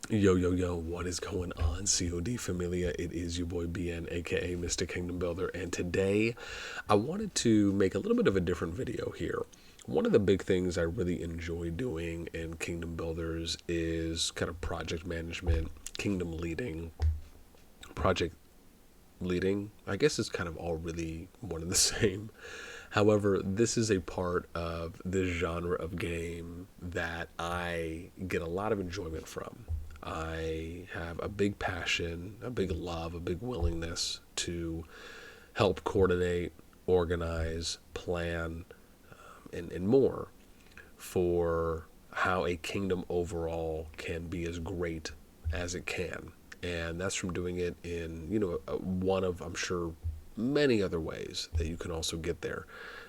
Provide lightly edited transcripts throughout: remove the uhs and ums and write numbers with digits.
Yo, yo, yo, what is going on, COD Familia? It is your boy BN, aka Mr. Kingdom Builder, and today I wanted to make a little bit of a different video here. One of the big things I really enjoy doing in Kingdom Builders is kind of project management, kingdom leading, project leading. I guess it's kind of all really one and the same. However, this is a part of this genre of game that I get a lot of enjoyment from. I have a big passion, a big love, a big willingness to help coordinate, organize, plan, and more for how a kingdom overall can be as great as it can. And that's from doing it in, one of, I'm sure, many other ways that you can also get there,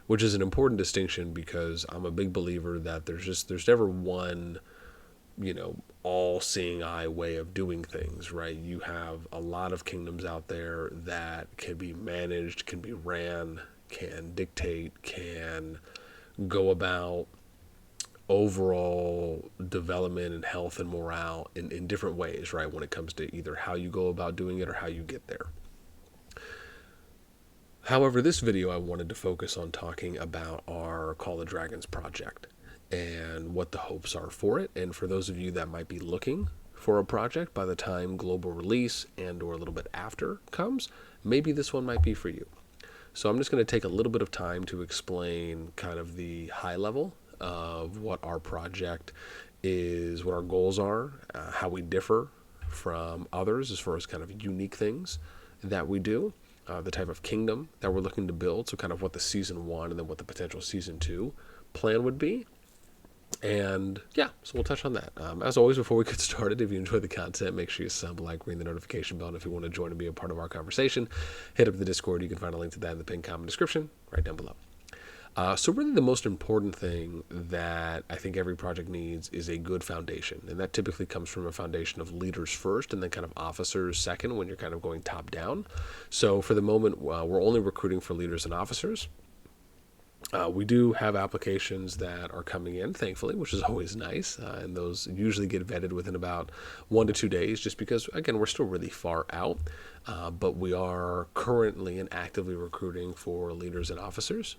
which is an important distinction because I'm a big believer that there's never one, all seeing eye way of doing things, right? You have a lot of kingdoms out there that can be managed, can be ran, can dictate, can go about overall development and health and morale in different ways, right? When it comes to either how you go about doing it or how you get there. However, this video I wanted to focus on talking about our Call of Dragons project and what the hopes are for it. And for those of you that might be looking for a project by the time global release and or a little bit after comes, maybe this one might be for you. So I'm just going to take a little bit of time to explain kind of the high level of what our project is, what our goals are, how we differ from others as far as kind of unique things that we do, the type of kingdom that we're looking to build, so kind of what the season one and then what the potential season two plan would be. And yeah, so we'll touch on that. As always, before we get started, if you enjoy the content, make sure you sub, like, ring the notification bell. And if you want to join and be a part of our conversation, hit up the Discord. You can find a link to that in the pinned comment description right down below. So really the most important thing that I think every project needs is a good foundation. And that typically comes from a foundation of leaders first and then kind of officers second when you're kind of going top down. So for the moment, we're only recruiting for leaders and officers. We do have applications that are coming in, thankfully, which is always nice. And those usually get vetted within about 1 to 2 days, just because, again, we're still really far out. But we are currently and actively recruiting for leaders and officers.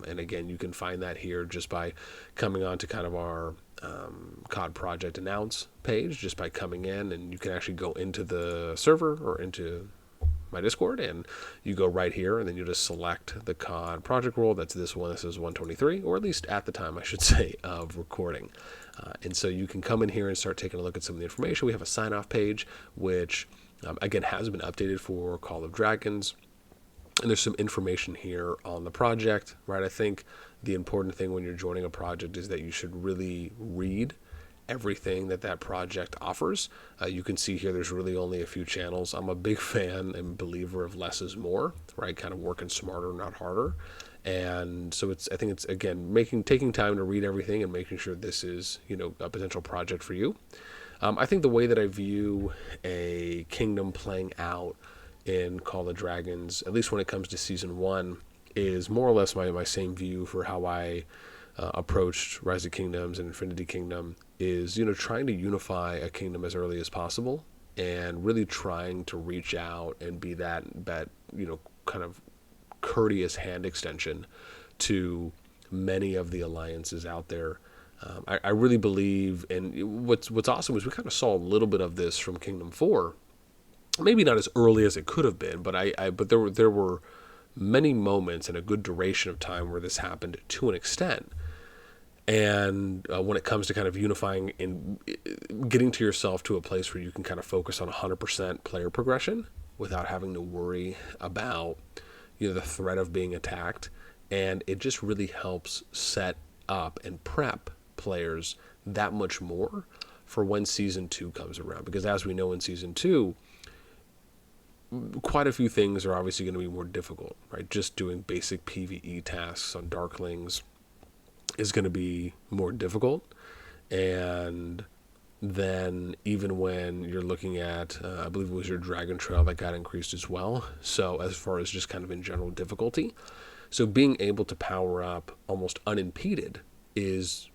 And again, you can find that here just by coming on to kind of our COD project announce page, just by coming in, and you can actually go into the server or into my Discord, and you go right here, and then you just select the COD project role. That's this one. This is 123, or at least at the time, I should say, of recording. And so you can come in here and start taking a look at some of the information. We have a sign-off page, which, again, has been updated for Call of Dragons. And there's some information here on the project, right? I think the important thing when you're joining a project is that you should really read everything that project offers. You can see here there's really only a few channels. I'm a big fan and believer of less is more, right? Kind of working smarter, not harder. And so I think it's again taking time to read everything and making sure this is a potential project for you. I think the way that I view a kingdom playing out in Call of Dragons, at least when it comes to season one, is more or less my same view for how I approached Rise of Kingdoms and Infinity Kingdom, is trying to unify a kingdom as early as possible and really trying to reach out and be that kind of courteous hand extension to many of the alliances out there. I really believe, and what's awesome is we kind of saw a little bit of this from Kingdom 4, maybe not as early as it could have been, but there were many moments and a good duration of time where this happened to an extent. And when it comes to kind of unifying and getting to yourself to a place where you can kind of focus on 100% player progression without having to worry about the threat of being attacked, and it just really helps set up and prep players that much more for when season 2 comes around. Because as we know, in season 2, quite a few things are obviously going to be more difficult, right? Just doing basic PvE tasks on Darklings is going to be more difficult. And then even when you're looking at, I believe it was your Dragon Trail that got increased as well. So as far as just kind of in general difficulty. So being able to power up almost unimpeded is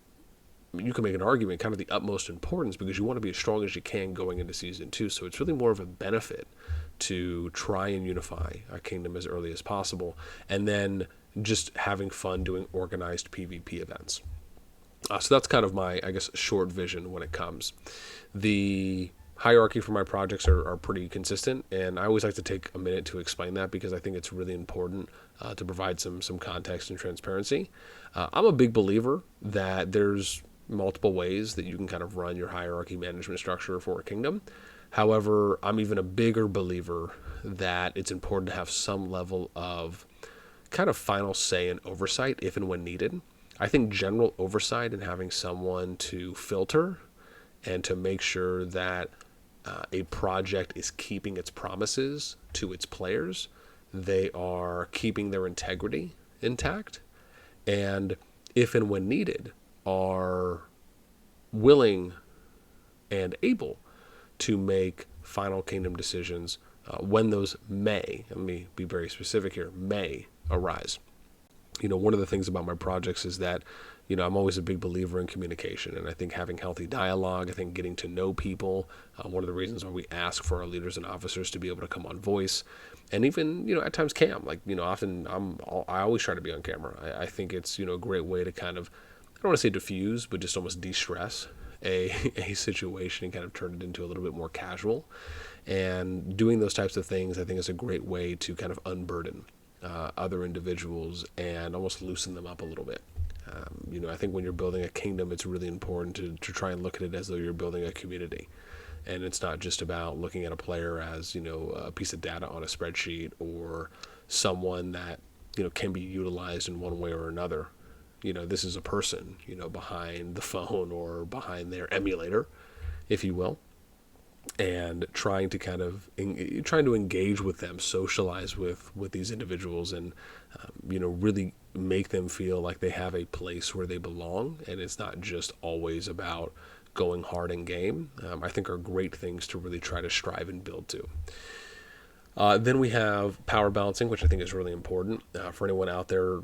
you can make an argument kind of the utmost importance because you want to be as strong as you can going into season 2. So it's really more of a benefit to try and unify a kingdom as early as possible, and then just having fun doing organized PvP events. So that's kind of my, I guess, short vision when it comes. The hierarchy for my projects are pretty consistent, and I always like to take a minute to explain that because I think it's really important to provide some context and transparency. I'm a big believer that there's multiple ways that you can kind of run your hierarchy management structure for a kingdom. However, I'm even a bigger believer that it's important to have some level of kind of final say and oversight if and when needed. I think general oversight and having someone to filter and to make sure that a project is keeping its promises to its players, they are keeping their integrity intact, and if and when needed, are willing and able to make final kingdom decisions when those may, let me be very specific here, may arise. One of the things about my projects is that, I'm always a big believer in communication, and I think having healthy dialogue, I think getting to know people, one of the reasons why we ask for our leaders and officers to be able to come on voice, and even, at times cam, often I always try to be on camera. I think it's, a great way to kind of, I don't want to say diffuse, but just almost de-stress a situation and kind of turn it into a little bit more casual. And doing those types of things, I think, is a great way to kind of unburden other individuals and almost loosen them up a little bit. I think when you're building a kingdom, it's really important to try and look at it as though you're building a community. And it's not just about looking at a player as, a piece of data on a spreadsheet or someone that, can be utilized in one way or another. This is a person, behind the phone or behind their emulator, if you will. And trying to engage with them, socialize with these individuals, and really make them feel like they have a place where they belong, and it's not just always about going hard in game. I think are great things to really try to strive and build to. Then we have power balancing, which I think is really important. For anyone out there,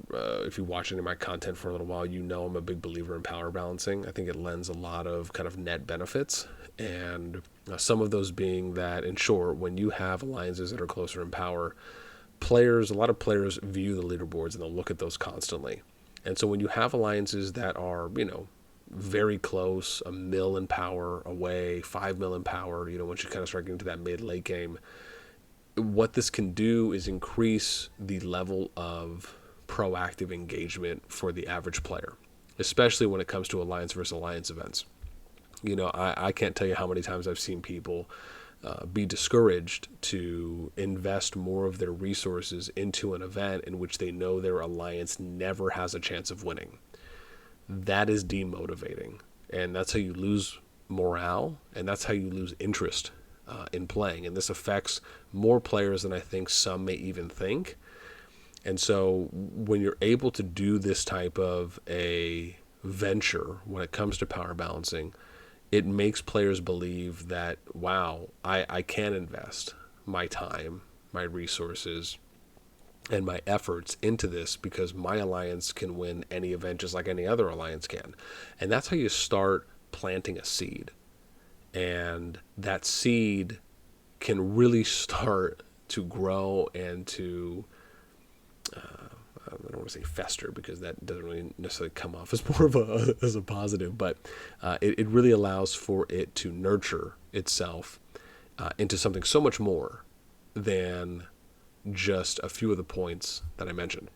if you watch any of my content for a little while, I'm a big believer in power balancing. I think it lends a lot of kind of net benefits, and some of those being that, in short, when you have alliances that are closer in power, a lot of players view the leaderboards and they'll look at those constantly. And so when you have alliances that are, very close, 1 mil in power away, 5 mil in power, once you kind of start getting to that mid-late game, what this can do is increase the level of proactive engagement for the average player, especially when it comes to alliance versus alliance events. I can't tell you how many times I've seen people be discouraged to invest more of their resources into an event in which they know their alliance never has a chance of winning. That is demotivating, and that's how you lose morale, and that's how you lose interest in playing. And this affects more players than I think some may even think. And so when you're able to do this type of a venture when it comes to power balancing, it makes players believe that, wow, I can invest my time, my resources, and my efforts into this because my alliance can win any event just like any other alliance can. And that's how you start planting a seed. And that seed can really start to grow and to, I don't want to say fester because that doesn't really necessarily come off as more of a positive, but it really allows for it to nurture itself into something so much more than just a few of the points that I mentioned.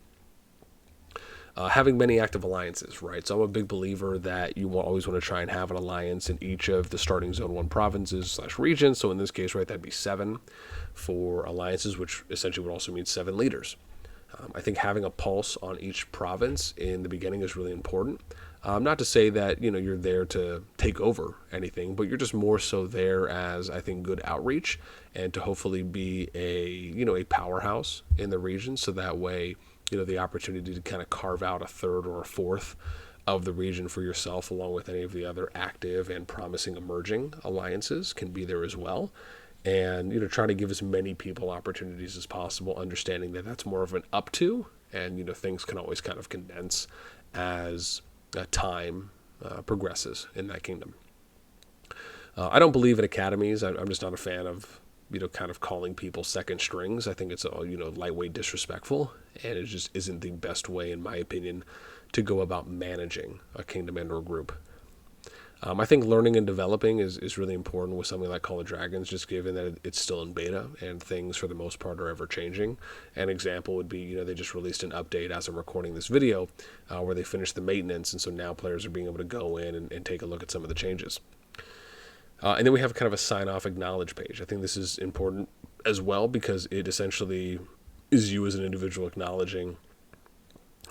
Having many active alliances, right? So I'm a big believer that you always want to try and have an alliance in each of the starting Zone 1 provinces / regions. So in this case, right, that'd be 7 for alliances, which essentially would also mean 7 leaders. I think having a pulse on each province in the beginning is really important. Not to say that, you're there to take over anything, but you're just more so there as, I think, good outreach and to hopefully be a powerhouse in the region. So that way, the opportunity to kind of carve out a third or a fourth of the region for yourself, along with any of the other active and promising emerging alliances, can be there as well. And, trying to give as many people opportunities as possible, understanding that that's more of an up to, and, things can always kind of condense as time progresses in that kingdom. I don't believe in academies. I'm just not a fan of, kind of calling people second strings. I think it's all, lightweight disrespectful, and it just isn't the best way, in my opinion, to go about managing a kingdom and or group. I think learning and developing is really important with something like Call of Dragons, just given that it's still in beta and things for the most part are ever changing. An example would be, they just released an update as I'm recording this video where they finished the maintenance, and so now players are being able to go in and take a look at some of the changes. And then we have kind of a sign-off acknowledge page. I think this is important as well because it essentially is you as an individual acknowledging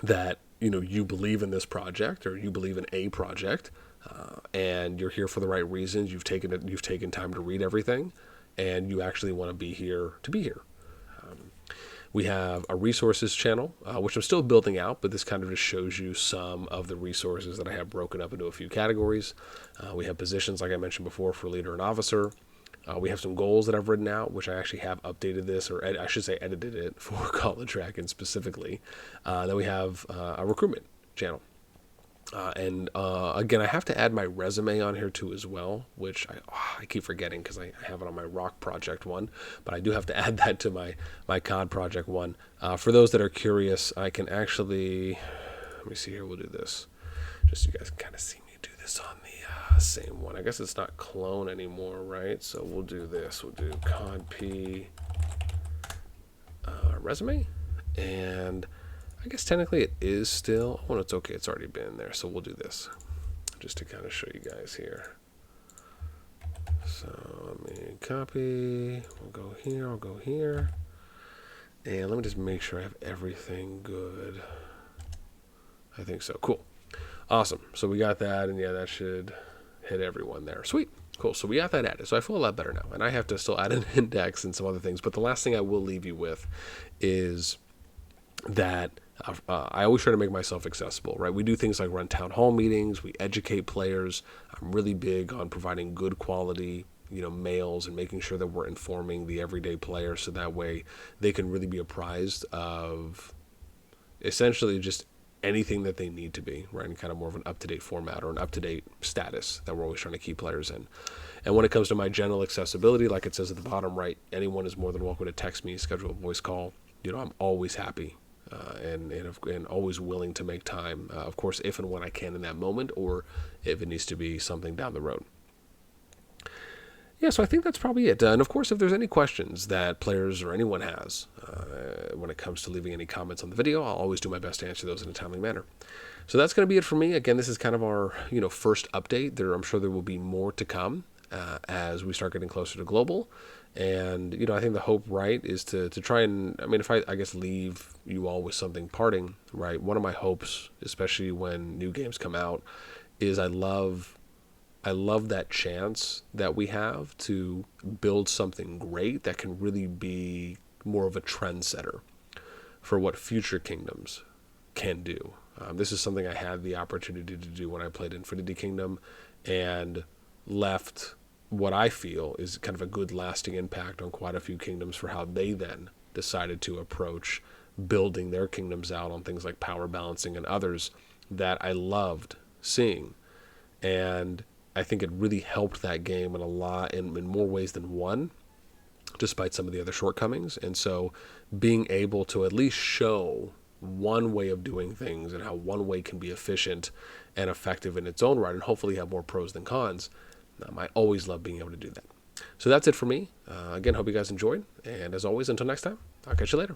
that, you believe in this project or you believe in a project, and you're here for the right reasons. You've taken time to read everything, and you actually want to be here to be here. We have a resources channel, which I'm still building out, but this kind of just shows you some of the resources that I have broken up into a few categories. We have positions, like I mentioned before, for leader and officer. We have some goals that I've written out, which I actually have updated this, or I should say edited it for Call of Dragons specifically. Then we have a recruitment channel. Again, I have to add my resume on here too as well, which I keep forgetting because I have it on my Rock Project one, but I do have to add that to my COD Project one. For those that are curious, I can actually, let me see here, we'll do this, just so you guys can kind of see me do this on the same one. I guess it's not clone anymore, right? So we'll do this, we'll do COD P resume, and I guess technically it is still, well, it's okay, it's already been there, so we'll do this, just to kind of show you guys here. So let me copy, we'll go here, I'll go here, and let me just make sure I have everything good. I think so, cool. Awesome, so we got that, and yeah, that should hit everyone there. Sweet, cool, so we got that added, so I feel a lot better now, and I have to still add an index and some other things, but the last thing I will leave you with is that I always try to make myself accessible, right? We do things like run town hall meetings, we educate players. I'm really big on providing good quality, mails and making sure that we're informing the everyday player so that way they can really be apprised of essentially just anything that they need to be, right? In kind of more of an up-to-date format or an up-to-date status that we're always trying to keep players in. And when it comes to my general accessibility, like it says at the bottom right, anyone is more than welcome to text me, schedule a voice call. I'm always happy. And always willing to make time, of course, if and when I can in that moment, or if it needs to be something down the road. Yeah, so I think that's probably it. And of course, if there's any questions that players or anyone has when it comes to leaving any comments on the video, I'll always do my best to answer those in a timely manner. So that's going to be it for me. Again, this is kind of our first update. I'm sure there will be more to come as we start getting closer to global. And, I think the hope, right, is to try and, if I guess leave you all with something parting, right, one of my hopes, especially when new games come out, is I love that chance that we have to build something great that can really be more of a trendsetter for what future kingdoms can do. This is something I had the opportunity to do when I played Infinity Kingdom and left what I feel is kind of a good lasting impact on quite a few kingdoms for how they then decided to approach building their kingdoms out on things like power balancing and others that I loved seeing. And I think it really helped that game in more ways than one, despite some of the other shortcomings. And so being able to at least show one way of doing things and how one way can be efficient and effective in its own right, and hopefully have more pros than cons, I always love being able to do that. So that's it for me. Again, hope you guys enjoyed. And as always, until next time, I'll catch you later.